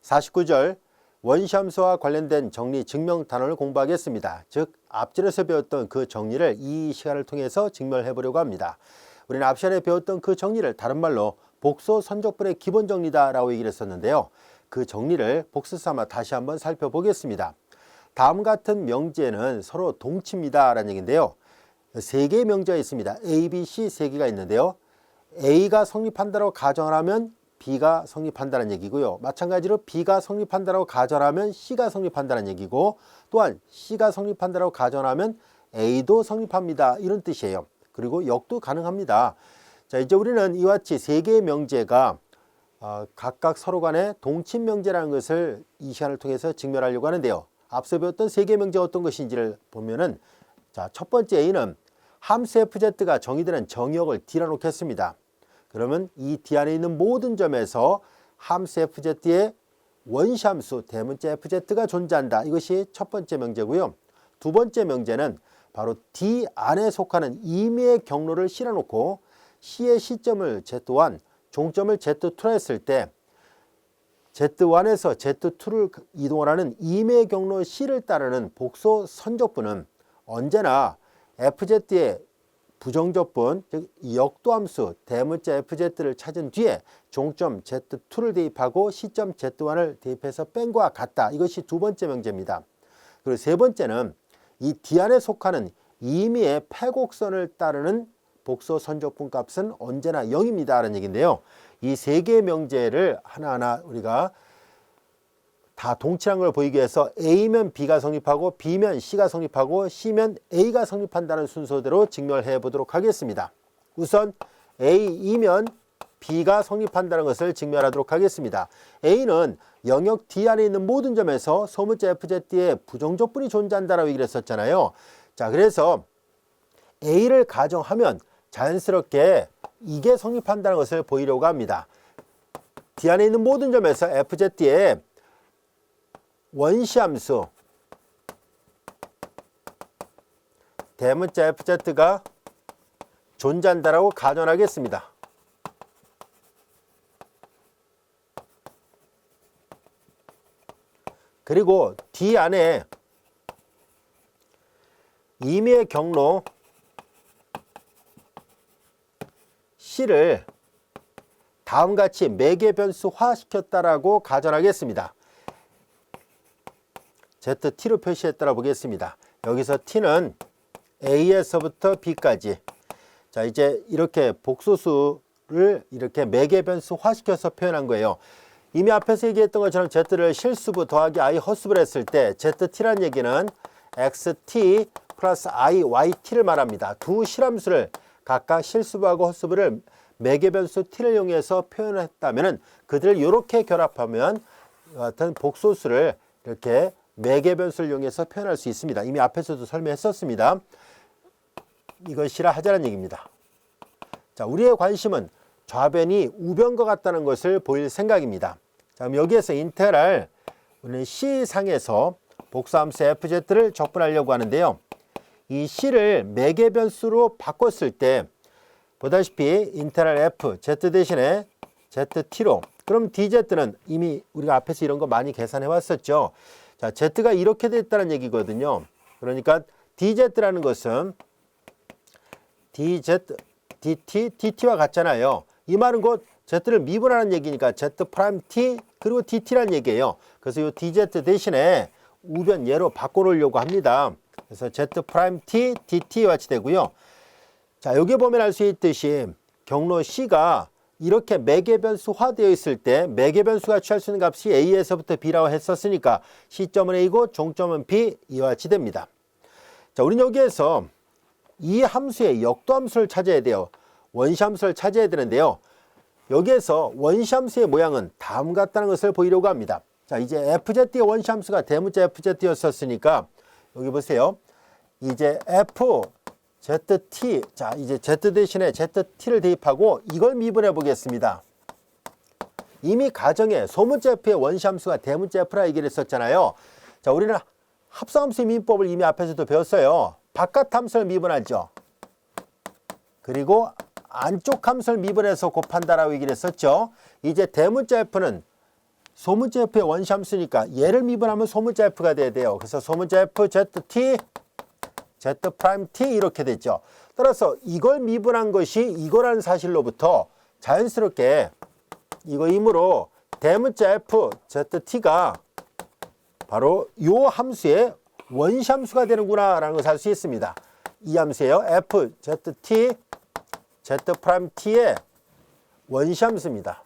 49절 원시함수와 관련된 정리 증명 단원을 공부하겠습니다. 즉 앞절에서 배웠던 그 정리를 이 시간을 통해서 증명해 보려고 합니다. 우리는 앞 시간에 배웠던 그 정리를 다른 말로 복소 선적분의 기본 정리다라고 얘기를 했었는데요. 그 정리를 복습 삼아 다시 한번 살펴보겠습니다. 다음 같은 명제는 서로 동치입니다 라는 얘기인데요. 세 개의 명제가 있습니다. A, B, C 세 개가 있는데요. A가 성립한다고 가정을 하면 B가 성립한다는 얘기고요. 마찬가지로 B가 성립한다고 가정하면 C가 성립한다는 얘기고, 또한 C가 성립한다고 가정하면 A도 성립합니다. 이런 뜻이에요. 그리고 역도 가능합니다. 자, 이제 우리는 이와 같이 세 개의 명제가 각각 서로 간의 동친 명제라는 것을 이 시간을 통해서 증명하려고 하는데요. 앞서 배웠던 세 개의 명제가 어떤 것인지를 보면은, 자, 첫 번째 A는 함수 FZ가 정의되는 정의역을 D라 놓겠습니다. 그러면 이 D 안에 있는 모든 점에서 함수 FZ의 원시함수 대문자 FZ가 존재한다. 이것이 첫 번째 명제고요. 두 번째 명제는 바로 D 안에 속하는 임의의 경로를 실어놓고 C의 시점을 Z1, 종점을 Z2라 했을 때 Z1에서 Z2를 이동을 하는 임의의 경로 C를 따르는 복소 선적분은 언제나 FZ의 부정적분, 즉 역도함수 대문자 FZ를 찾은 뒤에 종점 Z2를 대입하고 시점 Z1을 대입해서 뺀 것과 같다. 이것이 두 번째 명제입니다. 그리고 세 번째는 이 D 안에 속하는 임의의 패곡선을 따르는 복소 선적분 값은 언제나 0입니다 라는 얘기인데요. 이 세 개의 명제를 하나하나 우리가 다 동치한 걸 보이기 위해서 A면 B가 성립하고 B면 C가 성립하고 C면 A가 성립한다는 순서대로 증명을 해보도록 하겠습니다. 우선 A이면 B가 성립한다는 것을 증명하도록 하겠습니다. A는 영역 D 안에 있는 모든 점에서 소문자 FZ의 부정적분이 존재한다라고 얘기를 했었잖아요. 자, 그래서 A를 가정하면 자연스럽게 이게 성립한다는 것을 보이려고 합니다. D 안에 있는 모든 점에서 FZ의 원시함수 대문자 FZ가 존재한다라고 가정하겠습니다. 그리고 D 안에 임의의 경로 C를 다음같이 매개변수화 시켰다라고 가정하겠습니다. ZT로 표시했다라 보겠습니다. 여기서 T는 A에서부터 B까지. 자, 이제 이렇게 복소수를 이렇게 매개변수화 시켜서 표현한 거예요. 이미 앞에서 얘기했던 것처럼 Z를 실수부 더하기 I 허수부를 했을 때 ZT란 얘기는 XT 플러스 I, YT를 말합니다. 두 실함수를 각각 실수부하고 허수부를 매개변수 T를 이용해서 표현했다면 그들을 이렇게 결합하면 같은 복소수를 이렇게 매개변수를 이용해서 표현할 수 있습니다. 이미 앞에서도 설명했었습니다. 이것이라 하자는 얘기입니다. 자, 우리의 관심은 좌변이 우변과 같다는 것을 보일 생각입니다. 자, 그럼 여기에서 인테그랄 우리는 C상에서 복수함수 FZ를 적분하려고 하는데요. 이 C를 매개변수로 바꿨을 때 보다시피 인테그랄 F, Z 대신에 ZT로, 그럼 DZ는 이미 우리가 앞에서 이런 거 많이 계산해 왔었죠. 자, Z가 이렇게 됐다는 얘기거든요. 그러니까 DZ라는 것은 DZ, DT, DT와 같잖아요. 이 말은 곧 Z를 미분하는 얘기니까 Z 프라임 T 그리고 DT라는 얘기예요. 그래서 이 DZ 대신에 우변 예로 바꿔놓으려고 합니다. 그래서 Z 프라임 T, DT와 같이 되고요. 자, 여기 보면 알 수 있듯이 경로 C가 이렇게 매개변수화 되어 있을 때 매개변수가 취할 수 있는 값이 A에서부터 B라고 했었으니까 C점은 A고 종점은 B, 이와 같이 됩니다. 자, 우리는 여기에서 이 함수의 역도함수를 찾아야 돼요. 원시함수를 찾아야 되는데요. 여기에서 원시함수의 모양은 다음 같다는 것을 보이려고 합니다. 자, 이제 FZ의 원시함수가 대문자 FZ였었으니까 여기 보세요. 이제 F, ZT, 자, 이제 Z 대신에 ZT를 대입하고 이걸 미분해 보겠습니다. 이미 가정에 소문자 F의 원시함수가 대문자 F라 얘기를 했었잖아요. 자, 우리는 합성함수의 미분법을 이미 앞에서도 배웠어요. 바깥 함수를 미분하죠. 그리고 안쪽 함수를 미분해서 곱한다라고 얘기를 했었죠. 이제 대문자 F는 소문자 F의 원시함수니까 얘를 미분하면 소문자 F가 돼야 돼요. 그래서 소문자 F, ZT, Z'T 이렇게 됐죠. 따라서 이걸 미분한 것이 이거라는 사실로부터 자연스럽게 이거이므로 대문자 F, ZT가 바로 요 함수의 원시함수가 되는구나 라는 것을 알 수 있습니다. 이 함수예요. F, ZT, Z''T의 원시함수입니다.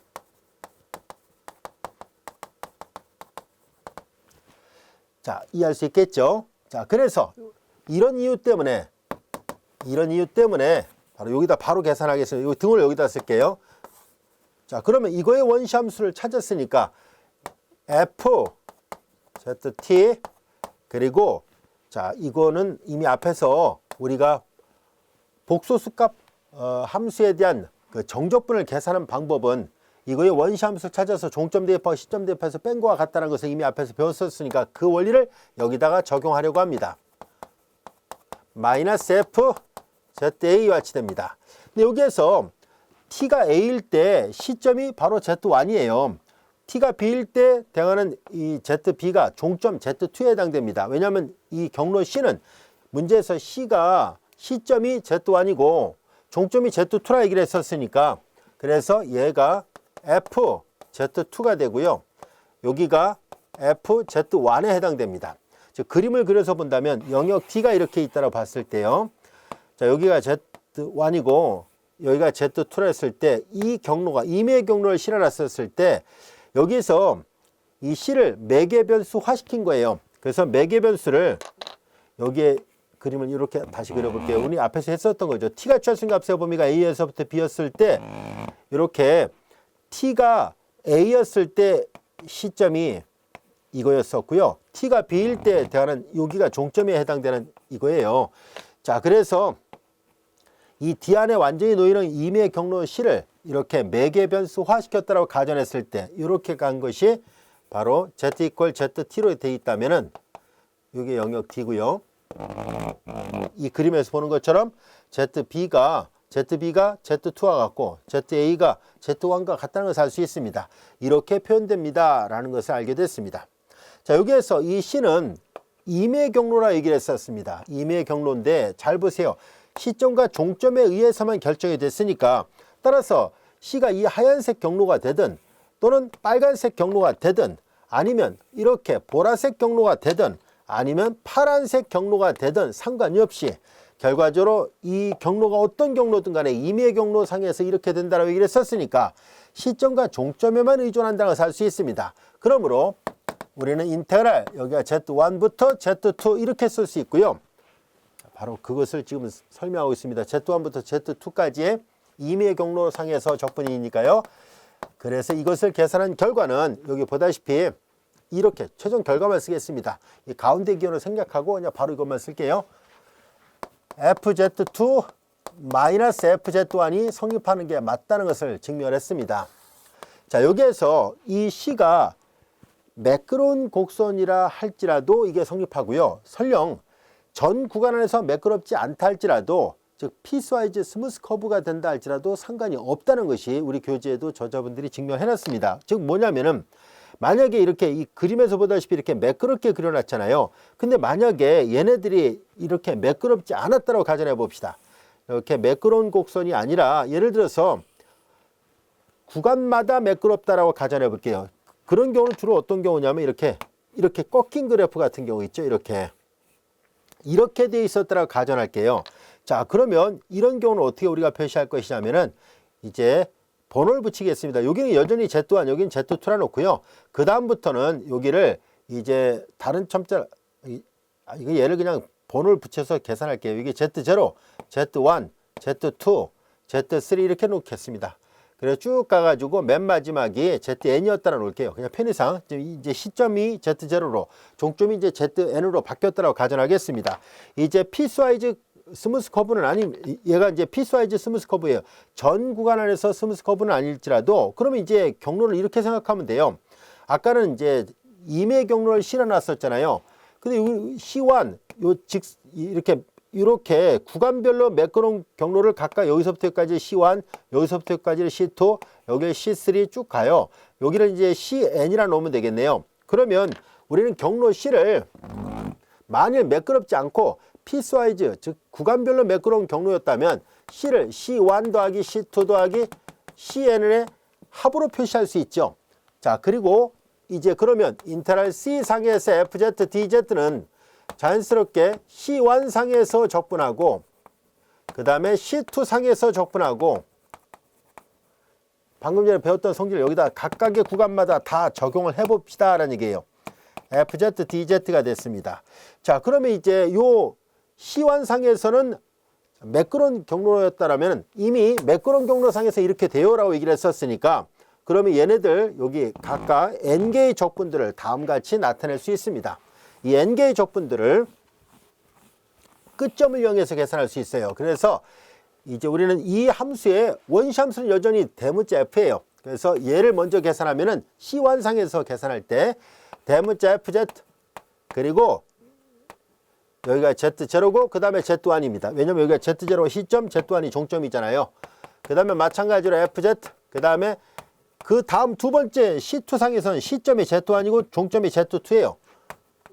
자, 이해할 수 있겠죠? 자, 그래서 이런 이유 때문에 바로 여기다 바로 계산하겠습니다. 이 등을 여기다 쓸게요. 자, 그러면 이거의 원시함수를 찾았으니까 F, ZT 그리고 자, 이거는 이미 앞에서 우리가 복소수 값 함수에 대한 그 정적분을 계산하는 방법은 이거의 원시함수 찾아서 종점 대입하고 시점 대입해서 뺀 거와 같다는 것을 이미 앞에서 배웠었으니까 그 원리를 여기다가 적용하려고 합니다. 마이너스 F, ZA와 같이 됩니다. 근데 여기에서 T가 A일 때 시점이 바로 Z1이에요. T가 B일 때 대응하는 이 ZB가 종점 Z2에 해당됩니다. 왜냐하면 이 경로 C는 문제에서 C가 시점이 Z1이고 종점이 Z2라 얘기를 했었으니까 그래서 얘가 F, Z2가 되고요. 여기가 F, Z1에 해당됩니다. 즉 그림을 그려서 본다면 영역 T가 이렇게 있다고 봤을 때요. 자, 여기가 Z1이고 여기가 Z2라 했을 때 이 경로가 임의 경로를 실어놨었을 때 여기서 이 C를 매개변수화 시킨 거예요. 그래서 매개변수를 여기에 그림을 이렇게 다시 그려볼게요. 우리 앞에서 했었던 거죠. T가 취할 값의 범위가 A에서부터 B였을 때 이렇게 T가 A였을 때 시점이 이거였었고요. T가 B일 때 대하는 여기가 종점에 해당되는 이거예요. 자, 그래서 이 D 안에 완전히 놓이는 임의 경로 C를 이렇게 매개변수화 시켰다고 가정했을 때 이렇게 간 것이 바로 Z 이퀄 ZT로 되어 있다면은 이게 영역 D고요. 이 그림에서 보는 것처럼 ZB가 Z2와 같고 ZA가 Z1과 같다는 것을 알 수 있습니다. 이렇게 표현됩니다. 라는 것을 알게 됐습니다. 자, 여기에서 이 C는 임의 경로라 얘기를 했었습니다. 임의 경로인데 잘 보세요. 시점과 종점에 의해서만 결정이 됐으니까 따라서 C가 이 하얀색 경로가 되든 또는 빨간색 경로가 되든 아니면 이렇게 보라색 경로가 되든 아니면 파란색 경로가 되든 상관이 없이 결과적으로 이 경로가 어떤 경로든 간에 임의 경로 상에서 이렇게 된다고 얘기를 했었으니까 시점과 종점에만 의존한다는 것을 알 수 있습니다. 그러므로 우리는 인테그랄 여기가 Z1부터 Z2 이렇게 쓸 수 있고요. 바로 그것을 지금 설명하고 있습니다. Z1부터 Z2까지의 임의 경로 상에서 적분이니까요. 그래서 이것을 계산한 결과는 여기 보다시피 이렇게 최종 결과만 쓰겠습니다. 이 가운데 기호를 생략하고 그냥 바로 이것만 쓸게요. FZ2 마이너스 FZ1이 성립하는 게 맞다는 것을 증명했습니다. 자, 여기에서 이 C가 매끄러운 곡선이라 할지라도 이게 성립하고요. 설령 전 구간 안에서 매끄럽지 않다 할지라도 즉 피스와이즈 스무스 커브가 된다 할지라도 상관이 없다는 것이 우리 교재에도 저자분들이 증명해놨습니다. 즉 뭐냐면은 만약에 이렇게 이 그림에서 보다시피 이렇게 매끄럽게 그려놨잖아요. 근데 만약에 얘네들이 이렇게 매끄럽지 않았다고 가정해 봅시다. 이렇게 매끄러운 곡선이 아니라 예를 들어서 구간마다 매끄럽다라고 가정해 볼게요. 그런 경우는 주로 어떤 경우냐면 이렇게 꺾인 그래프 같은 경우 있죠. 이렇게 돼 있었다라고 가정할게요. 자, 그러면 이런 경우는 어떻게 우리가 표시할 것이냐면은 이제 번호를 붙이겠습니다. 여기는 여전히 Z1, 여기는 Z2라 놓고요. 그 다음부터는 여기를 이제 다른 첨자, 이거 얘를 그냥 번호를 붙여서 계산할게요. 이게 Z0, Z1, Z2, Z3 이렇게 놓겠습니다. 그래서 쭉 가가지고 맨 마지막이 ZN이었다라 놓을게요. 그냥 편의상 이제 시점이 Z0로 종점이 이제 ZN으로 바뀌었다라고 가정하겠습니다. 이제 피스와이즈 스무스 커브는 얘가 이제 피스와이즈 스무스 커브예요. 전 구간 안에서 스무스 커브는 아닐지라도 그러면 이제 경로를 이렇게 생각하면 돼요. 아까는 이제 임의 경로를 실어놨었잖아요. 근데 C1 이렇게 구간별로 매끄러운 경로를 각각 여기서부터 여기까지 C1, 여기서부터 여기까지 C2, 여기 C3 쭉 가요. 여기를 이제 CN이라 놓으면 되겠네요. 그러면 우리는 경로 C를 만일 매끄럽지 않고 피스와이즈, 즉 구간별로 매끄러운 경로였다면 C를 C1 더하기 C2 더하기 CN의 합으로 표시할 수 있죠. 자, 그리고 이제 그러면 인터럴 C상에서 FZ, DZ는 자연스럽게 C1 상에서 적분하고 그 다음에 C2 상에서 적분하고 방금 전에 배웠던 성질을 여기다 각각의 구간마다 다 적용을 해봅시다 라는 얘기예요. FZ, DZ가 됐습니다. 자, 그러면 이제 요 C1 상에서는 매끄러운 경로였다라면 이미 매끄러운 경로상에서 이렇게 돼요라고 얘기를 했었으니까 그러면 얘네들 여기 각각 n개의 적분들을 다음과 같이 나타낼 수 있습니다. 이 n개의 적분들을 끝점을 이용해서 계산할 수 있어요. 그래서 이제 우리는 이 함수의 원시 함수는 여전히 대문자 f예요. 그래서 얘를 먼저 계산하면은 C1 상에서 계산할 때 대문자 FZ 그리고 여기가 Z0고 그 다음에 Z1입니다. 왜냐면 여기가 Z0가 시점, Z1이 종점이잖아요. 그 다음에 마찬가지로 FZ 그 다음에 그 다음 두 번째 C2 상에서는 시점이 Z1이고 종점이 Z2예요.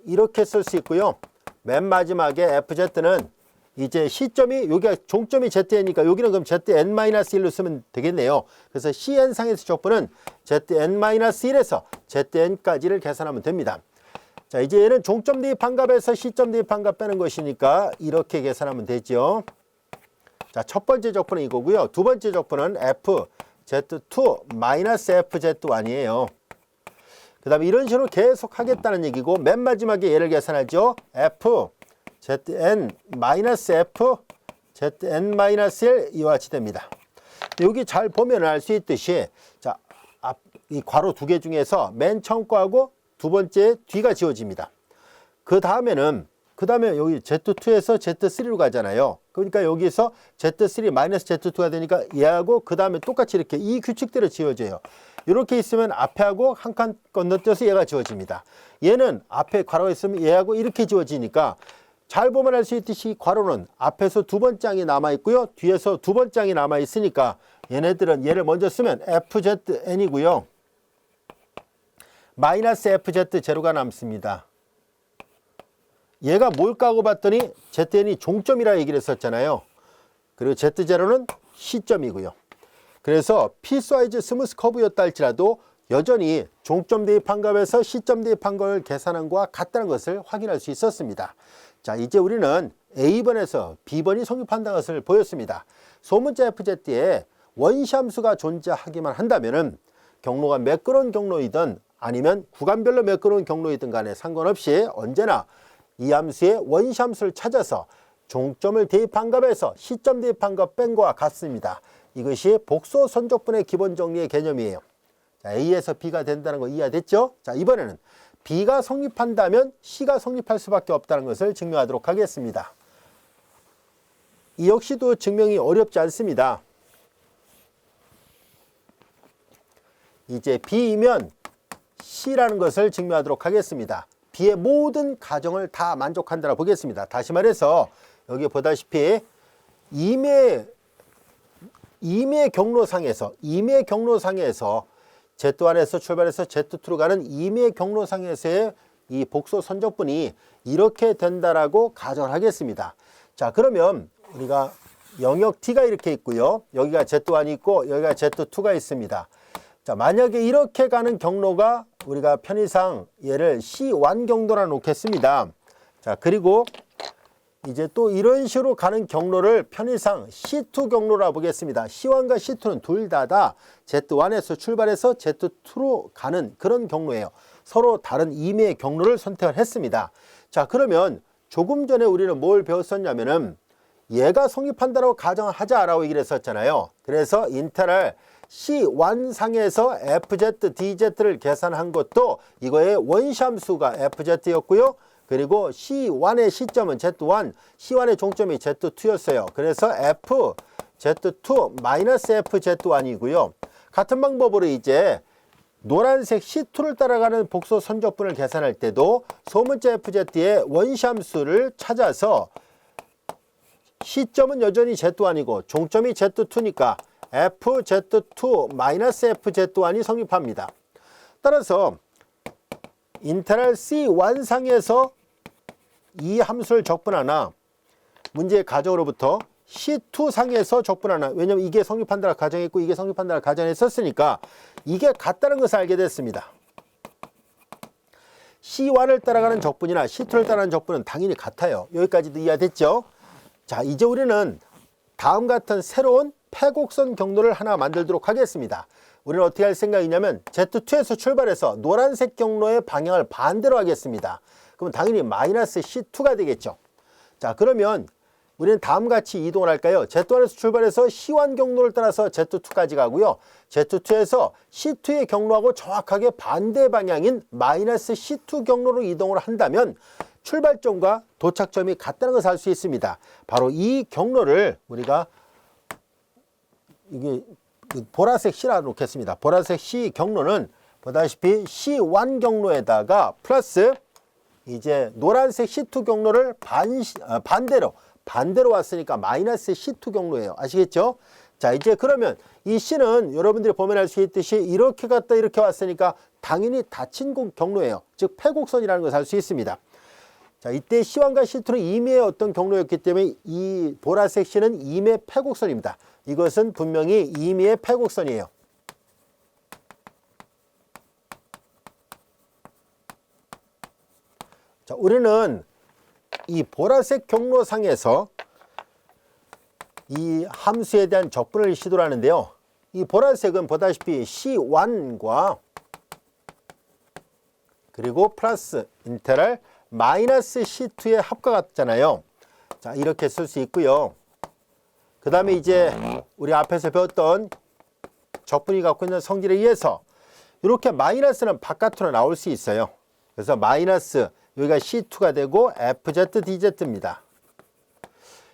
이렇게 쓸 수 있고요. 맨 마지막에 FZ는 이제 시점이 여기가 종점이 ZN이니까 여기는 그럼 ZN-1로 쓰면 되겠네요. 그래서 CN상에서 적분은 ZN-1에서 ZN까지를 계산하면 됩니다. 자, 이제 얘는 종점 대입한 값에서 시점 대입한 값 빼는 것이니까 이렇게 계산하면 되죠. 자, 첫 번째 적분은 이거고요. 두 번째 적분은 FZ2-FZ1이에요. 그 다음에 이런 식으로 계속 하겠다는 얘기고 맨 마지막에 얘를 계산하죠. FZN-F, ZN-1 이와 같이 됩니다. 여기 잘 보면 알 수 있듯이 자, 이 괄호 두 개 중에서 맨 처음 거하고 두 번째 뒤가 지워집니다. 그 다음에 여기 Z2에서 Z3로 가잖아요. 그러니까 여기서 Z3-Z2가 되니까 얘하고 그 다음에 똑같이 이렇게 이 규칙대로 지워져요. 이렇게 있으면 앞에 하고 한 칸 건너뛰어서 얘가 지워집니다. 얘는 앞에 괄호가 있으면 얘하고 이렇게 지워지니까 잘 보면 알 수 있듯이 괄호는 앞에서 두 번째 항이 남아있고요. 뒤에서 두 번째 항이 남아있으니까 얘네들은 얘를 먼저 쓰면 FZN이고요. 마이너스 FZ0가 남습니다. 얘가 뭘까 하고 봤더니 ZN이 종점이라 얘기를 했었잖아요. 그리고 Z0는 시점이고요. 그래서 피스와이즈 스무스 커브였다 할지라도 여전히 종점 대입한 값에서 시점 대입한 걸 계산한 것과 같다는 것을 확인할 수 있었습니다. 자, 이제 우리는 A번에서 B번이 성립한다는 것을 보였습니다. 소문자 FZ에 원시함수가 존재하기만 한다면은 경로가 매끄러운 경로이든 아니면 구간별로 매끄러운 경로이든 간에 상관없이 언제나 이 함수의 원시함수를 찾아서 종점을 대입한 값에서 시점 대입한 값 뺀 것과 같습니다. 이것이 복소 선적분의 기본 정리의 개념이에요. 자, A에서 B가 된다는 거 이해됐죠? 자, 이번에는 B가 성립한다면 C가 성립할 수밖에 없다는 것을 증명하도록 하겠습니다. 이 역시도 증명이 어렵지 않습니다. 이제 B이면 C라는 것을 증명하도록 하겠습니다. B의 모든 가정을 다 만족한다고 보겠습니다. 다시 말해서 여기 보다시피 임의 경로상에서 Z1에서 출발해서 Z2로 가는 임의 경로상에서의 이 복소 선적분이 이렇게 된다라고 가정을 하겠습니다. 자, 그러면 우리가 영역 T가 이렇게 있고요. 여기가 Z1이 있고 여기가 Z2가 있습니다. 자, 만약에 이렇게 가는 경로가 우리가 편의상 얘를 C1 경로라 놓겠습니다. 자, 그리고 이제 또 이런 식으로 가는 경로를 편의상 C2 경로라 보겠습니다. C1과 C2는 둘 다 Z1에서 출발해서 Z2로 가는 그런 경로예요. 서로 다른 임의의 경로를 선택을 했습니다. 자, 그러면 조금 전에 우리는 뭘 배웠었냐면은 얘가 성립한다고 가정을 하자라고 얘기를 했었잖아요. 그래서 인터럴 C1 상에서 FZ, DZ를 계산한 것도 이거의 원시함수가 FZ였고요. 그리고 C1의 시점은 Z1, C1의 종점이 Z2였어요. 그래서 FZ2-FZ1이고요. 같은 방법으로 이제 노란색 C2를 따라가는 복소 선적분을 계산할 때도 소문자 FZ의 원시함수를 찾아서 시점은 여전히 Z1이고 종점이 Z2니까 FZ2-FZ1이 성립합니다. 따라서 인테그랄 C 완상에서 이 함수를 적분하나 문제의 가정으로부터 C2 상에서 적분하나, 왜냐면 이게 성립한다라 가정했고 이게 성립한다라 가정했었으니까 이게 같다는 것을 알게 됐습니다. C1을 따라가는 적분이나 C2를 따라가는 적분은 당연히 같아요. 여기까지도 이해됐죠? 자, 이제 우리는 다음 같은 새로운 패곡선 경로를 하나 만들도록 하겠습니다. 우리는 어떻게 할 생각이냐면 Z2에서 출발해서 노란색 경로의 방향을 반대로 하겠습니다. 그럼 당연히 마이너스 C2가 되겠죠. 자, 그러면 우리는 다음같이 이동을 할까요? Z1에서 출발해서 C1 경로를 따라서 Z2까지 가고요. Z2에서 C2의 경로하고 정확하게 반대 방향인 마이너스 C2 경로로 이동을 한다면 출발점과 도착점이 같다는 것을 알 수 있습니다. 바로 이 경로를 우리가 이게 보라색 C라 놓겠습니다. 보라색 C 경로는 보다시피 C1 경로에다가 플러스 이제 노란색 C2 경로를 반대로 왔으니까 마이너스 C2 경로예요. 아시겠죠? 자, 이제 그러면 이 C는 여러분들이 보면 알 수 있듯이 이렇게 갔다 이렇게 왔으니까 당연히 닫힌 경로예요. 즉 패곡선이라는 것을 알 수 있습니다. 자, 이때 C1과 C2는 임의의 어떤 경로였기 때문에 이 보라색 C는 임의 패곡선입니다. 이것은 분명히 임의의 패곡선이에요. 자, 우리는 이 보라색 경로상에서 이 함수에 대한 적분을 시도를 하는데요. 이 보라색은 보다시피 C1과 그리고 플러스 인테그랄 마이너스 C2의 합과 같잖아요. 자, 이렇게 쓸 수 있고요. 그 다음에 이제 우리 앞에서 배웠던 적분이 갖고 있는 성질에 의해서 이렇게 마이너스는 바깥으로 나올 수 있어요. 그래서 마이너스 여기가 C2가 되고 FZ, DZ입니다.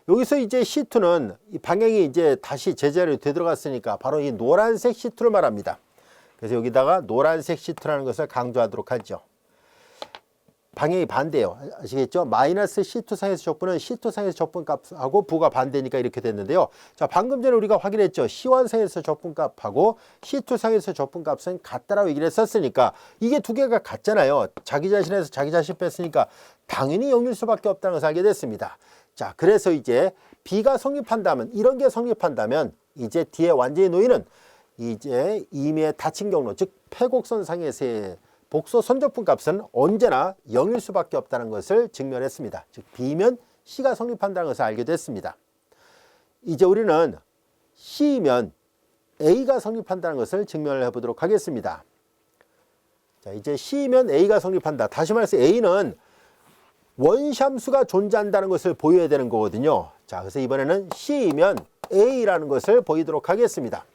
여기서 이제 C2는 이 방향이 이제 다시 제자리로 되돌아갔으니까 바로 이 노란색 C2를 말합니다. 그래서 여기다가 노란색 C2라는 것을 강조하도록 하죠. 방향이 반대예요. 아시겠죠? 마이너스 C2 상에서 적분은 C2 상에서 적분값하고 부가 반대니까 이렇게 됐는데요. 자, 방금 전에 우리가 확인했죠. C1 상에서 적분값하고 C2 상에서 적분값은 같다라고 얘기를 했었으니까 이게 두 개가 같잖아요. 자기 자신에서 자기 자신 뺐으니까 당연히 0일 수밖에 없다는 것을 알게 됐습니다. 자, 그래서 이제 B가 성립한다면, 이런 게 성립한다면 이제 뒤에 완전히 놓이는 이제 임의의 닫힌 경로, 즉 패곡선상에서의 복소 선적분 값은 언제나 0일 수밖에 없다는 것을 증명했습니다. 즉 B면 C가 성립한다는 것을 알게 됐습니다. 이제 우리는 C면 A가 성립한다는 것을 증명을 해보도록 하겠습니다. 자, 이제 C면 A가 성립한다. 다시 말해서 A는 원시함수가 존재한다는 것을 보여야 되는 거거든요. 자, 그래서 이번에는 C면 A라는 것을 보이도록 하겠습니다.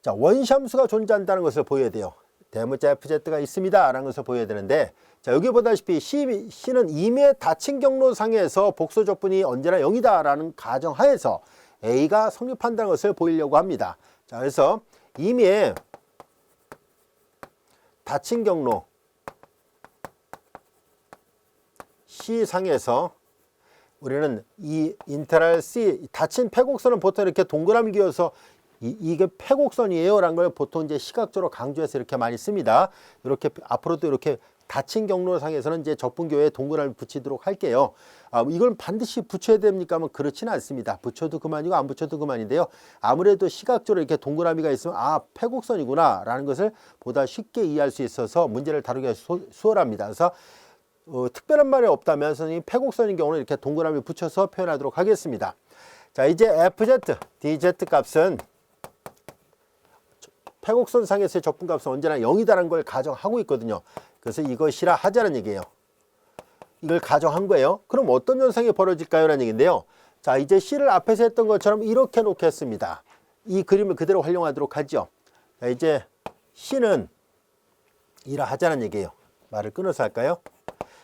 자, 원시함수가 존재한다는 것을 보여야 돼요. 대문자 FZ가 있습니다 라는 것을 보여야 되는데, 자, 여기 보다시피 C는 임의의 닫힌 경로상에서 복소 적분이 언제나 0이다 라는 가정하에서 A가 성립한다는 것을 보이려고 합니다. 자, 그래서 임의의 닫힌 경로 C상에서 우리는 이 인테그랄 C, 닫힌 패곡선은 보통 이렇게 동그라미 그려서 이게 패곡선이에요 라는 걸 보통 이제 시각적으로 강조해서 이렇게 많이 씁니다. 이렇게 앞으로도 이렇게 닫힌 경로상에서는 이제 적분교에 동그라미 붙이도록 할게요. 이걸 반드시 붙여야 됩니까 하면 그렇지는 않습니다. 붙여도 그만이고 안 붙여도 그만인데요. 아무래도 시각적으로 이렇게 동그라미가 있으면 패곡선이구나 라는 것을 보다 쉽게 이해할 수 있어서 문제를 다루기가 수월합니다. 그래서 특별한 말이 없다면 선생님 패곡선인 경우는 이렇게 동그라미 붙여서 표현하도록 하겠습니다. 자, 이제 FZ, DZ 값은 패곡선상에서의 적분값은 언제나 0이다라는 걸 가정하고 있거든요. 그래서 이것이라 하자는 얘기예요. 이걸 가정한 거예요. 그럼 어떤 현상이 벌어질까요? 라는 얘기인데요. 자, 이제 C를 앞에서 했던 것처럼 이렇게 놓겠습니다. 이 그림을 그대로 활용하도록 하죠. 자, 이제 C는 이라 하자는 얘기예요. 말을 끊어서 할까요?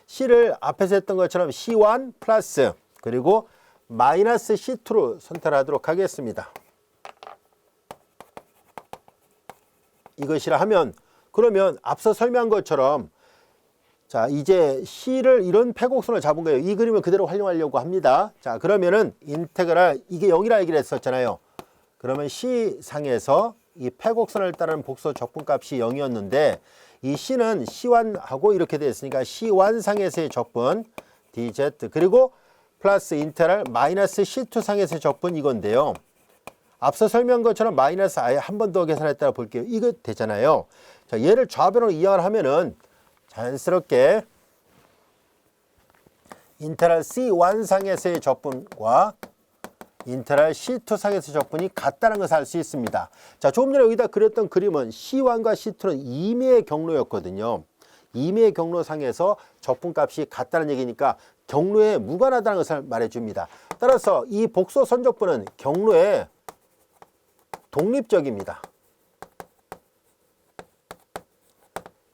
C를 앞에서 했던 것처럼 C1 플러스 그리고 마이너스 C2로 선택하도록 하겠습니다. 이것이라 하면, 그러면 앞서 설명한 것처럼 자, 이제 C를 이런 패곡선을 잡은 거예요. 이 그림을 그대로 활용하려고 합니다. 자, 그러면은 인테그랄 이게 0이라 얘기를 했었잖아요. 그러면 C 상에서 이 패곡선을 따르는 복소 적분값이 0이었는데 이 C는 C1하고 이렇게 되어 있으니까 C1 상에서의 적분 DZ 그리고 플러스 인테랄 마이너스 C2 상에서의 적분 이건데요. 앞서 설명한 것처럼 마이너스 아예 한 번 더 계산했다가 볼게요. 이거 되잖아요. 자, 얘를 좌변으로 이항을 하면은 자연스럽게 인테랄 C1 상에서의 적분과 인테랄 C2 상에서의 적분이 같다는 것을 알 수 있습니다. 자, 조금 전에 여기다 그렸던 그림은 C1과 C2는 임의의 경로였거든요. 임의의 경로상에서 적분값이 같다는 얘기니까 경로에 무관하다는 것을 말해줍니다. 따라서 이 복소 선적분은 경로에 독립적입니다.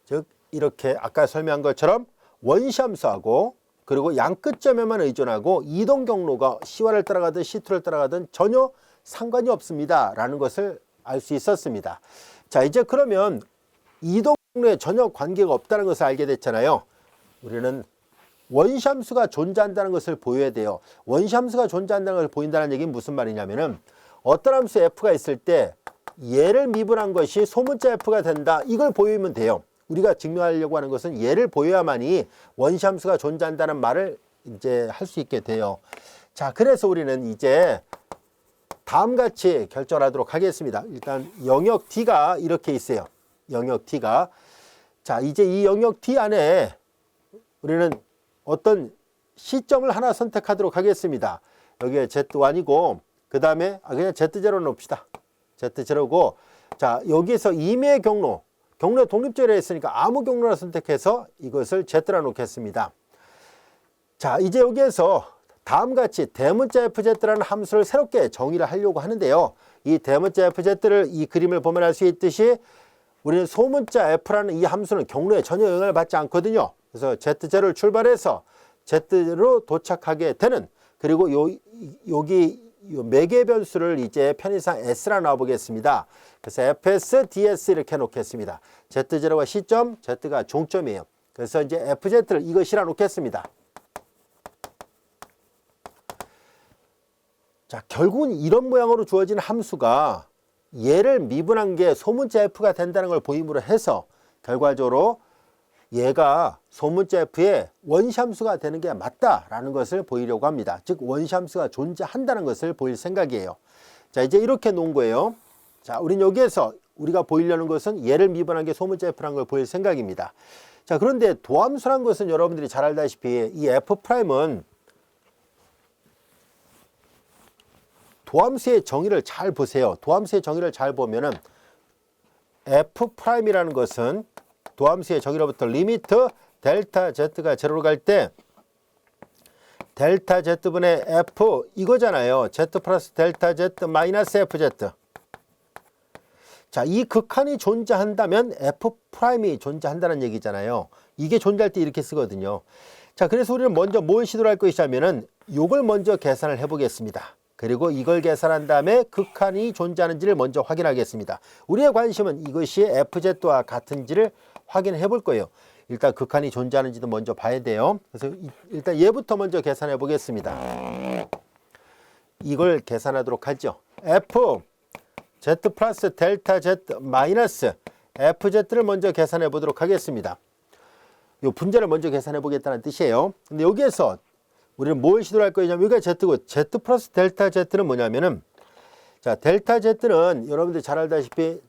즉 이렇게 아까 설명한 것처럼 원시함수하고 그리고 양 끝점에만 의존하고 이동 경로가 C1을 따라가든 C2를 따라가든 전혀 상관이 없습니다 라는 것을 알 수 있었습니다. 자, 이제 그러면 이동 경로에 전혀 관계가 없다는 것을 알게 됐잖아요. 우리는 원시함수가 존재한다는 것을 보여야 돼요. 원시함수가 존재한다는 것을 보인다는 얘기는 무슨 말이냐면은 어떤 함수 f가 있을 때 얘를 미분한 것이 소문자 f가 된다. 이걸 보이면 돼요. 우리가 증명하려고 하는 것은 얘를 보여야만이 원시함수가 존재한다는 말을 이제 할 수 있게 돼요. 자, 그래서 우리는 이제 다음같이 결정하도록 하겠습니다. 일단 영역 D가 이렇게 있어요. 영역 D가. 자, 이제 이 영역 D 안에 우리는 어떤 시점을 하나 선택하도록 하겠습니다. 여기에 Z1이고 그 다음에 그냥 Z0 놓읍시다. Z0고 자, 여기서 임의의 경로에 독립적이라 했으니까 아무 경로를 선택해서 이것을 Z라 놓겠습니다. 자, 이제 여기에서 다음같이 대문자 FZ라는 함수를 새롭게 정의를 하려고 하는데요. 이 대문자 FZ를 이 그림을 보면 알 수 있듯이 우리는 소문자 F라는 이 함수는 경로에 전혀 영향을 받지 않거든요. 그래서 Z0를 출발해서 Z로 도착하게 되는 그리고 여기 매개 변수를 이제 편의상 S라 놔보겠습니다. 그래서 FS, DS 이렇게 놓겠습니다. Z0가 시점, Z가 종점이에요. 그래서 이제 FZ를 이것이라 놓겠습니다. 자, 결국은 이런 모양으로 주어진 함수가 얘를 미분한 게 소문자 F가 된다는 걸 보임으로 해서 결과적으로 얘가 소문자 F의 원시함수가 되는 게 맞다라는 것을 보이려고 합니다. 즉 원시함수가 존재한다는 것을 보일 생각이에요. 자, 이제 이렇게 놓은 거예요. 자, 우린 여기에서 우리가 보이려는 것은 얘를 미분한 게 소문자 F라는 걸 보일 생각입니다. 자, 그런데 도함수란 것은 여러분들이 잘 알다시피 이 F'은 도함수의 정의를 잘 보세요. 도함수의 정의를 잘 보면은 F'이라는 것은 도함수의 정의로부터 리미트 델타 Z가 제로로 갈 때 델타 Z분의 F 이거잖아요. Z 플러스 델타 Z 마이너스 FZ. 자, 이 극한이 존재한다면 F'이 존재한다는 얘기잖아요. 이게 존재할 때 이렇게 쓰거든요. 자, 그래서 우리는 먼저 뭘 시도를 할 것이냐면은 요걸 먼저 계산을 해 보겠습니다. 그리고 이걸 계산한 다음에 극한이 존재하는지를 먼저 확인하겠습니다. 우리의 관심은 이것이 FZ와 같은지를 확인해 볼 거예요. 일단 극한이 존재하는지도 먼저 봐야 돼요. 그래서 일단 얘부터 먼저 계산해 보겠습니다. 이걸 계산하도록 하죠. F Z 플러스 델타 Z 마이너스 FZ를 먼저 계산해 보도록 하겠습니다. 이 분자를 먼저 계산해 보겠다는 뜻이에요. 근데 여기에서 우리는 뭘 시도할 거냐면 여기가 Z고 Z 플러스 델타 Z는 뭐냐면은 자, 델타 Z는 여러분들 잘 알다시피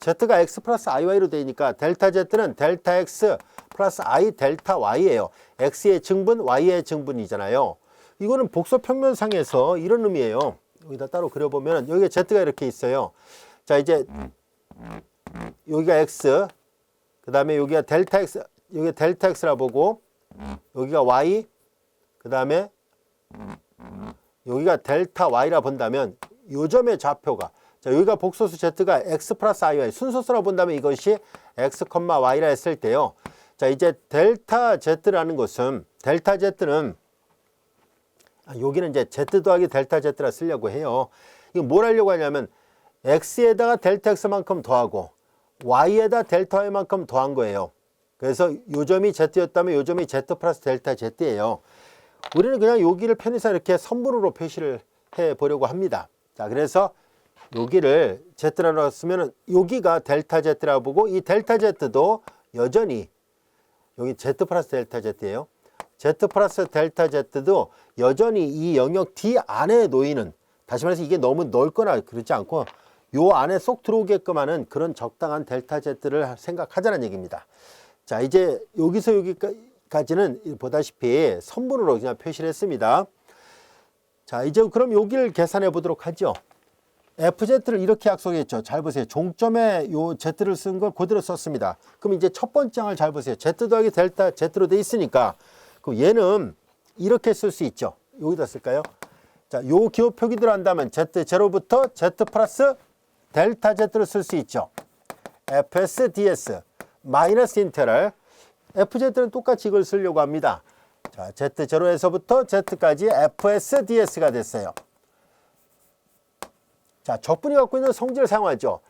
Z가 X 플러스 IY로 되니까 델타 Z는 델타 X 플러스 I 델타 Y예요. X의 증분, Y의 증분이잖아요. 이거는 복소 평면상에서 이런 의미예요. 여기다 따로 그려보면 여기가 Z가 이렇게 있어요. 자, 이제 여기가 X, 그 다음에 여기가 델타 X, 여기가 델타 X라 보고 여기가 Y, 그 다음에 여기가 델타 Y라 본다면 요점의 좌표가 자, 여기가 복소수 Z가 X 플러스 IY 순서수라 본다면 이것이 X, Y라 했을 때요. 자, 이제 델타 Z라는 것은 델타 Z는 여기는 이제 Z 더하기 델타 Z라 쓰려고 해요. 이거 뭘 하려고 하냐면 X에다가 델타 X만큼 더하고 Y에다 델타 Y만큼 더한 거예요. 그래서 요점이 Z였다면 요점이 Z 플러스 델타 Z예요. 우리는 그냥 여기를 편의상 이렇게 선분으로 표시를 해 보려고 합니다. 자, 그래서 여기를 Z라고 넣었으면 여기가 델타 Z라고 보고 이 델타 Z도 여전히 여기 Z 플러스 델타 Z예요. Z 플러스 델타 Z도 여전히 이 영역 D 안에 놓이는, 다시 말해서 이게 너무 넓거나 그렇지 않고 요 안에 쏙 들어오게끔 하는 그런 적당한 델타 Z를 생각하자는 얘기입니다. 자, 이제 여기서 여기까지는 보다시피 선분으로 그냥 표시를 했습니다. 자, 이제 그럼 여기를 계산해 보도록 하죠. FZ를 이렇게 약속했죠. 잘 보세요. 종점에 요 Z를 쓴 걸 그대로 썼습니다. 그럼 이제 첫 번째 항을 잘 보세요. Z 더하기 델타 Z로 돼 있으니까 그럼 얘는 이렇게 쓸 수 있죠. 여기다 쓸까요? 자, 요 기호 표기 들어간다면 Z0부터 Z 플러스 델타 Z를 쓸 수 있죠. FS DS 마이너스 인테럴 FZ는 똑같이 이걸 쓰려고 합니다. 자, Z0에서부터 Z까지 FS DS가 됐어요. 자, 적분이 갖고 있는 성질을 사용하죠.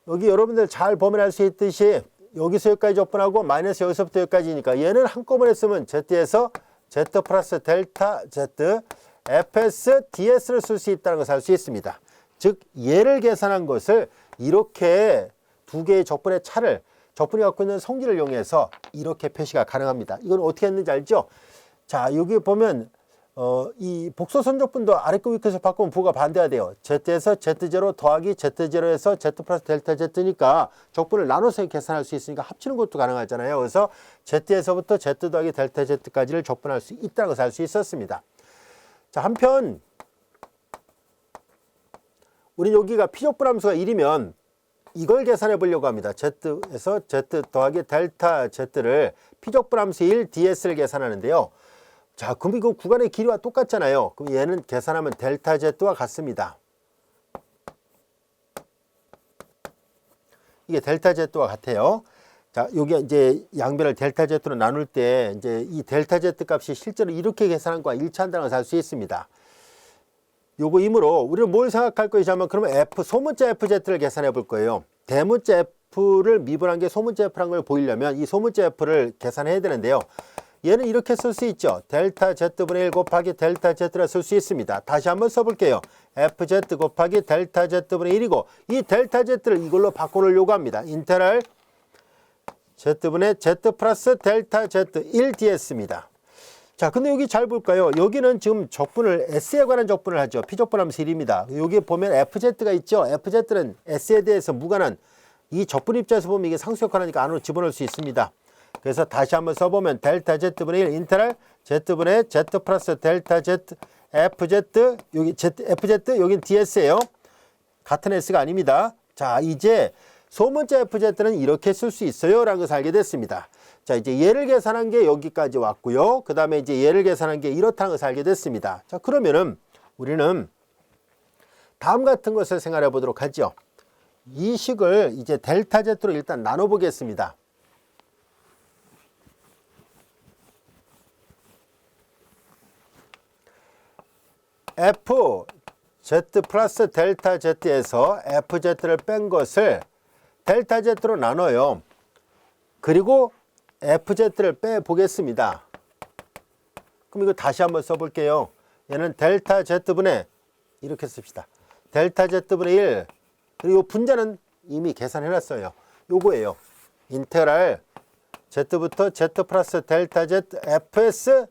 여기 여러분들 잘 보면 수 있듯이 여기서 여기까지 적분하고 마이너스 여기서부터 여기까지니까 얘는 한꺼번에 쓰면 Z에서 Z 플러스 델타 Z FS DS를 쓸 수 있다는 것을 알 수 있습니다. 즉 얘를 계산한 것을 이렇게 두 개의 적분의 차를 적분이 갖고 있는 성질을 이용해서 이렇게 표시가 가능합니다. 이건 어떻게 했는지 알죠? 자, 여기 보면 이 복소선 적분도 아래급 위에서 바꾸면 부호가 반대가 돼요. Z에서 Z0 더하기 Z0에서 Z 플러스 델타 Z니까 적분을 나눠서 계산할 수 있으니까 합치는 것도 가능하잖아요. 그래서 Z에서부터 Z 더하기 델타 Z까지를 적분할 수 있다는 것을 알 수 있었습니다. 자, 한편 우리 여기가 피적분 함수가 1이면 이걸 계산해 보려고 합니다. Z에서 Z 더하기 델타 Z를 피적분 함수 1 DS를 계산하는데요. 자, 그럼 이거 구간의 길이와 똑같잖아요. 그럼 얘는 계산하면 델타 Z와 같습니다. 이게 델타 Z와 같아요. 자, 여기 이제 양변을 델타 Z로 나눌 때 이제 이 델타 Z 값이 실제로 이렇게 계산한 거와 일치한다는 것을 알 수 있습니다. 요거이므로 우리는 뭘 생각할 것이냐면 그러면 소문자 FZ를 계산해 볼 거예요. 대문자 F를 미분한 게 소문자 F란 걸 보이려면 이 소문자 F를 계산해야 되는데요. 얘는 이렇게 쓸 수 있죠. 델타 Z분의 1 곱하기 델타 Z라 쓸 수 있습니다. 다시 한번 써볼게요. FZ 곱하기 델타 Z분의 1이고 이 델타 Z를 이걸로 바꿔놓으려고 합니다. 인테럴 Z분의 Z 플러스 델타 Z 1DS입니다. 자, 근데 여기 잘 볼까요? 여기는 지금 적분을 S에 관한 적분을 하죠. 피적분 함수 1입니다. 여기 보면 FZ가 있죠. FZ는 S에 대해서 무관한 이 적분 입장에서 보면 이게 상수역할하니까 안으로 집어넣을 수 있습니다. 그래서 다시 한번 써보면 델타 Z분의 1 인테럴 Z분의 Z 플러스 델타 Z FZ 여기 FZ 여긴 DS예요. 같은 S가 아닙니다. 자, 이제 소문자 FZ는 이렇게 쓸 수 있어요 라는 것을 알게 됐습니다. 자, 이제 얘를 계산한 게 여기까지 왔고요. 그 다음에 이제 얘를 계산한 게 이렇다는 것을 알게 됐습니다. 자, 그러면은 우리는 다음 같은 것을 생각해 보도록 하죠. 이 식을 이제 델타 Z로 일단 나눠 보겠습니다. F Z 플러스 델타 Z에서 FZ를 뺀 것을 델타 Z로 나눠요. 그리고 FZ를 빼보겠습니다. 그럼 이거 다시 한번 써볼게요. 얘는 델타 Z분의 이렇게 씁시다. 델타 Z분의 1 그리고 분자는 이미 계산해놨어요. 요거예요. 인테그랄 Z부터 Z 플러스 델타 Z FS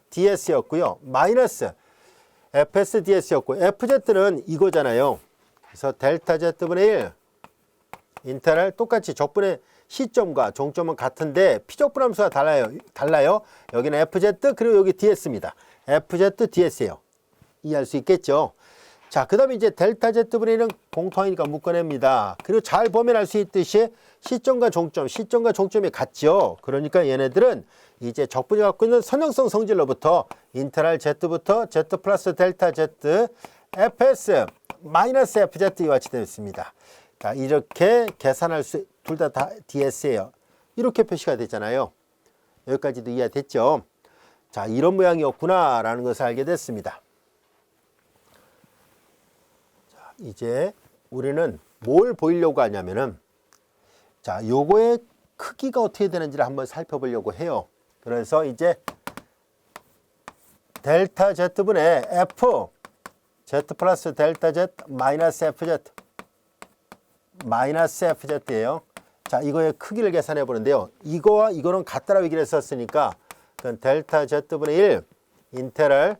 DS였고요. 마이너스 FS DS였고 FZ는 이거잖아요. 그래서 델타 Z분의 1 인테그랄 똑같이 적분의 시점과 종점은 같은데 피적분 함수가 달라요. 여기는 FZ 그리고 여기 DS입니다. FZ DS예요. 이해할 수 있겠죠? 자, 그 다음에 이제 델타 Z분의 1은 공통이니까 묶어냅니다. 그리고 잘 보면 알 수 있듯이 시점과 종점이 같죠. 그러니까 얘네들은 이제 적분이 갖고 있는 선형성 성질로부터 인테그랄 Z부터 Z 플러스 델타 Z FS 마이너스 FZ 이와 같이 되어 있습니다. 자, 이렇게 계산할 수 둘 다 DS예요. 이렇게 표시가 되잖아요. 여기까지도 이해됐죠? 자, 이런 모양이었구나 라는 것을 알게 됐습니다. 자, 이제 우리는 뭘 보이려고 하냐면은 자, 요거의 크기가 어떻게 되는지를 한번 살펴보려고 해요. 그래서 이제 델타 Z분의 F Z 플러스 델타 Z 마이너스 FZ 마이너스 FZ예요. 자, 이거의 크기를 계산해 보는데요. 이거와 이거는 같다라고 얘기를 했었으니까 그건 델타 Z분의 1 인테럴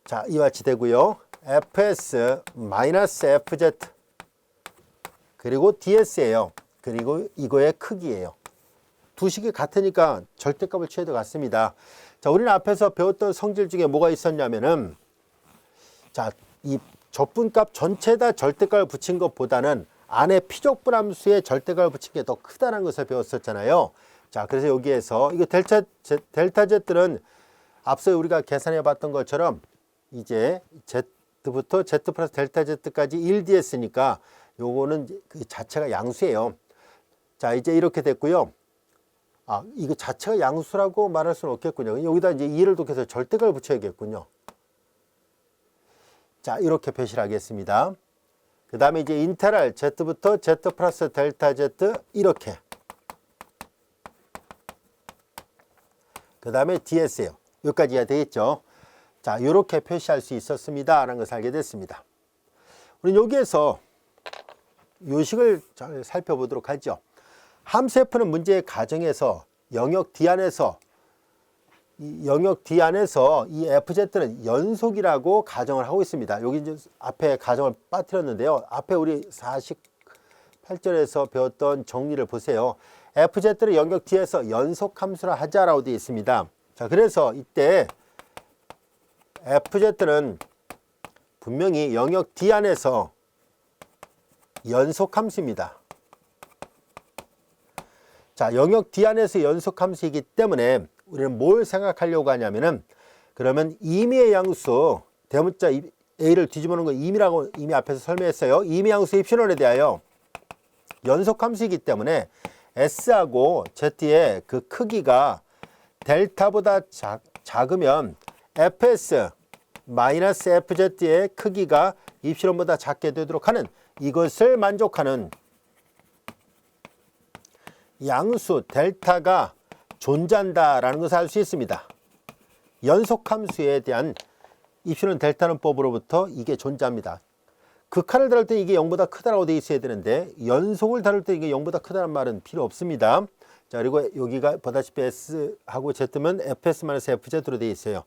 자, 이와 같이 되고요. FS 마이너스 FZ 그리고 DS예요. 그리고 이거의 크기예요. 두 식이 같으니까 절대값을 취해도 같습니다. 자, 우리는 앞에서 배웠던 성질 중에 뭐가 있었냐면은 자, 이 적분값 전체 다 절대값을 붙인 것보다는 안에 피적분함수에 절대값을 붙인 게 더 크다는 것을 배웠었잖아요. 자, 그래서 여기에서 이거 델타 Z는 앞서 우리가 계산해 봤던 것처럼 이제 Z부터 Z 플러스 델타 Z까지 1DS니까 요거는 그 자체가 양수예요. 자, 이제 이렇게 됐고요. 아, 이거 자체가 양수라고 말할 수는 없겠군요. 여기다 이제 2를 독해서 절대값을 붙여야겠군요. 자, 이렇게 표시를 하겠습니다. 그 다음에 이제 인테랄 Z부터 Z 플러스 델타 Z 이렇게. 그 다음에 DS예요. 여기까지 해야 되겠죠. 자, 이렇게 표시할 수 있었습니다. 라는 것을 알게 됐습니다. 우리 여기에서 요식을 잘 살펴보도록 하죠. 함수 F는 문제의 가정에서 영역 D 안에서 이 FZ는 연속이라고 가정을 하고 있습니다. 여기 이제 앞에 가정을 빠뜨렸는데요. 앞에 우리 48절에서 배웠던 정리를 보세요. FZ를 영역 D에서 연속 함수라 하자라고 되어 있습니다. 자, 그래서 이때 FZ는 분명히 영역 D 안에서 연속 함수입니다. 자, 영역 D 안에서 연속 함수이기 때문에 우리는 뭘 생각하려고 하냐면은 그러면 임의의 양수 대문자 A를 뒤집어 놓은 거 임의라고 이미 앞에서 설명했어요. 임의 양수 입신원에 대하여 연속 함수이기 때문에 S하고 Z의 그 크기가 델타보다 작으면 FS 마이너스 FZ의 크기가 입실론보다 작게 되도록 하는 이것을 만족하는 양수 델타가 존재한다라는 것을 알 수 있습니다. 연속함수에 대한 입실론 델타는 법으로부터 이게 존재합니다. 극한을 다룰 때 이게 0보다 크다라고 되어 있어야 되는데 연속을 다룰 때 이게 0보다 크다는 말은 필요 없습니다. 자, 그리고 여기가 보다시피 S하고 Z면 FS-FZ로 되어 있어요.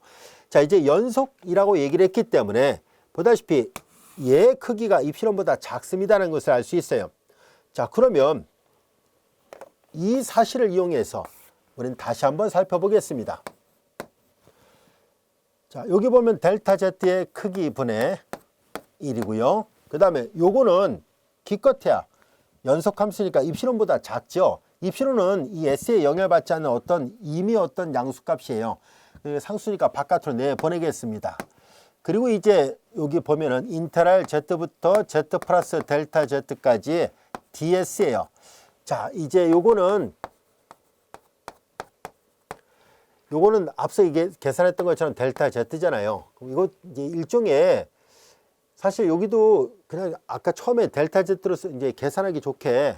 자, 이제 연속이라고 얘기를 했기 때문에 보다시피 얘의 크기가 입실론보다 작습니다라는 것을 알 수 있어요. 자, 그러면 이 사실을 이용해서 우리는 다시 한번 살펴보겠습니다. 자, 여기 보면 델타 Z의 크기 분의 1이고요. 그 다음에 요거는 기껏해야 연속함수니까 입실론보다 작죠. 입실론은 이 S에 영향을 받지 않는 어떤 임의 어떤 양수값이에요. 상수니까 바깥으로 내보내겠습니다. 그리고 이제 여기 보면은 인테랄 Z부터 Z 플러스 델타 Z까지 DS예요. 자, 이제 요거는 앞서 이게 계산했던 것처럼 델타 Z잖아요. 그럼 이거 이제 일종의 사실 여기도 그냥 아까 처음에 델타 Z로 이제 계산하기 좋게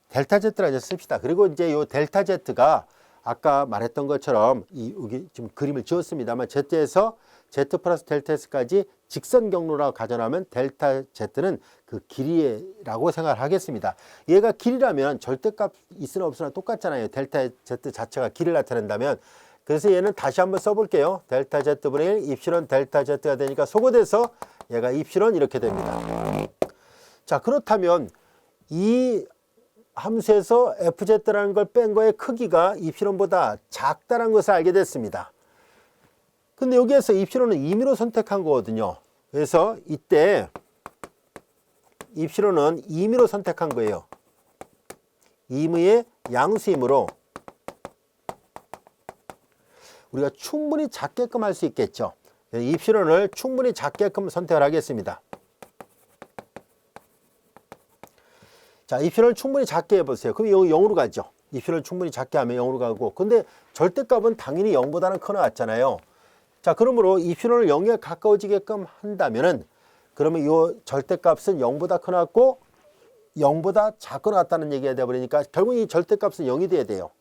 델타 Z라 이제 씁시다. 그리고 이제 요 델타 Z가 아까 말했던 것처럼 여기 지금 그림을 지었습니다만 Z에서 Z 플러스 델타 S까지 직선 경로라고 가정하면 델타 Z는 그 길이라고 생각을 하겠습니다. 얘가 길이라면 절대값 있으나 없으나 똑같잖아요. 델타 Z 자체가 길이를 나타낸다면. 그래서 얘는 다시 한번 써볼게요. 델타 Z분의 1 입실론 델타 Z가 되니까 소거돼서 얘가 입실론 이렇게 됩니다. 자, 그렇다면 이 함수에서 FZ라는 걸 뺀 거의 크기가 입실론보다 작다는 것을 알게 됐습니다. 근데 여기에서 입실론은 임의로 선택한 거거든요. 그래서 이때 입실론은 임의로 선택한 거예요. 임의의 양수이므로 우리가 충분히 작게끔 할 수 있겠죠. 입실론을 충분히 작게끔 선택을 하겠습니다. 자, 입실론을 충분히 작게 해보세요. 그럼 여기 0으로 가죠. 입실론을 충분히 작게 하면 0으로 가고. 근데 절대값은 당연히 0보다는 커나왔잖아요. 자, 그러므로 입실론을 0에 가까워지게끔 한다면은 그러면 이 절대값은 0보다 커나왔고 0보다 작게 나왔다는 얘기가 되어버리니까 결국 이 절대값은 0이 돼야 돼요.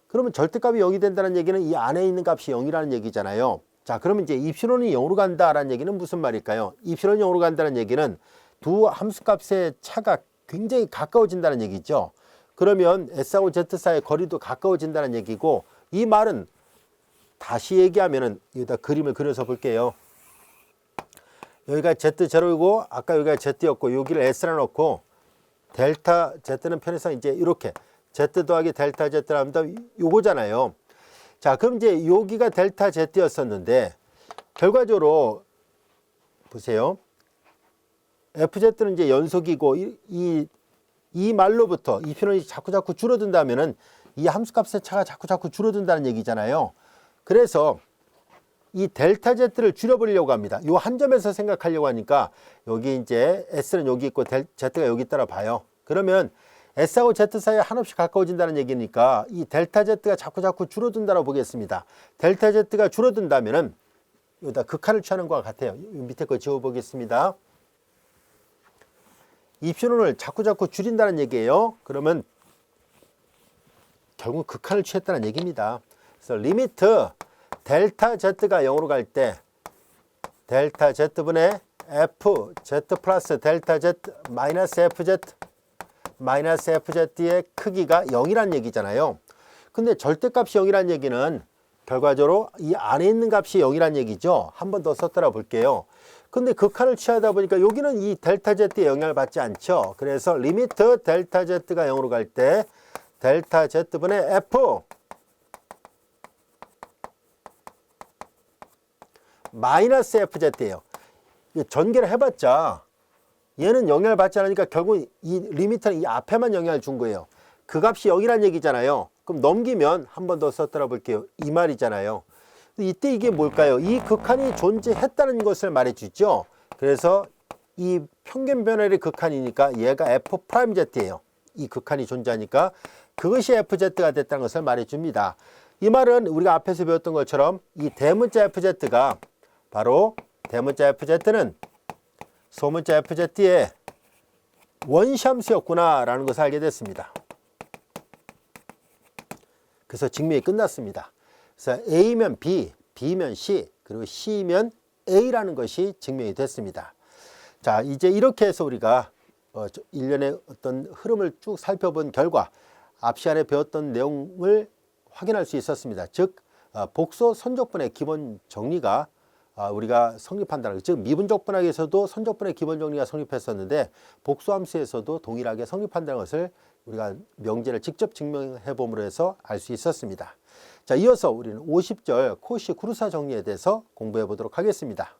그러면 절대값이 0이 된다는 얘기는 이 안에 있는 값이 0이라는 얘기잖아요. 자, 그러면 이제 입실론이 0으로 간다라는 얘기는 무슨 말일까요? 입실론이 0으로 간다는 얘기는 두 함수값의 차가 굉장히 가까워진다는 얘기죠. 그러면 S하고 Z 사이의 거리도 가까워진다는 얘기고, 이 말은 다시 얘기하면은 여기다 그림을 그려서 볼게요. 여기가 Z0이고 아까 여기가 Z였고 여기를 S라 놓고 델타 Z는 편의상 이제 이렇게 Z 더하기 델타 Z를 하면 요거잖아요. 자, 그럼 이제 여기가 델타 Z였었는데 결과적으로 보세요. FZ는 이제 연속이고 이 말로부터 이 편이 자꾸 줄어든다면은 이 함수값의 차가 자꾸 줄어든다는 얘기잖아요. 그래서 이 델타 Z를 줄여보려고 합니다. 요 한 점에서 생각하려고 하니까 여기 이제 S는 여기 있고 Z가 여기 있다라 봐요. 그러면 S하고 Z 사이에 한없이 가까워진다는 얘기니까 이 델타 Z가 자꾸 줄어든다고 보겠습니다. 델타 Z가 줄어든다면은 여기다 극한을 취하는 것과 같아요. 밑에 거 지워보겠습니다. 입실론을 자꾸 줄인다는 얘기예요. 그러면 결국 극한을 취했다는 얘기입니다. 그래서 리미트 델타 Z가 0으로 갈 때 델타 Z분의 FZ 플러스 델타 Z 마이너스 FZ 마이너스 FZ의 크기가 0이란 얘기잖아요. 근데 절대값이 0이란 얘기는 결과적으로 이 안에 있는 값이 0이란 얘기죠. 한 번 더 썼더라 볼게요. 근데 극한을 취하다 보니까 여기는 이 델타 Z의 영향을 받지 않죠. 그래서 리미트 델타 Z가 0으로 갈 때 델타 Z분의 F 마이너스 FZ예요. 전개를 해봤자 얘는 영향을 받지 않으니까 결국 이 리미트는 이 앞에만 영향을 준 거예요. 그 값이 0이란 얘기잖아요. 그럼 넘기면 한 번 더 썼더라 볼게요. 이 말이잖아요. 이때 이게 뭘까요? 이 극한이 존재했다는 것을 말해주죠. 그래서 이 평균 변화의 극한이니까 얘가 F'Z예요. 이 극한이 존재하니까 그것이 FZ가 됐다는 것을 말해줍니다. 이 말은 우리가 앞에서 배웠던 것처럼 이 대문자 FZ가 바로 대문자 FZ는 소문자 FZ의 원시함수였구나 라는 것을 알게 됐습니다. 그래서 증명이 끝났습니다. 그래서 A면 B, B면 C, 그리고 C면 A라는 것이 증명이 됐습니다. 자, 이제 이렇게 해서 우리가 일련의 어떤 흐름을 쭉 살펴본 결과 앞 시간에 배웠던 내용을 확인할 수 있었습니다. 즉 복소 선적분의 기본 정리가 우리가 성립한다는 것, 즉 미분적 분학에서도 선적분의 기본 정리가 성립했었는데 복소함수에서도 동일하게 성립한다는 것을 우리가 명제를 직접 증명해 봄으로 해서 알 수 있었습니다. 자, 이어서 우리는 50절 코시 쿠르사 정리에 대해서 공부해 보도록 하겠습니다.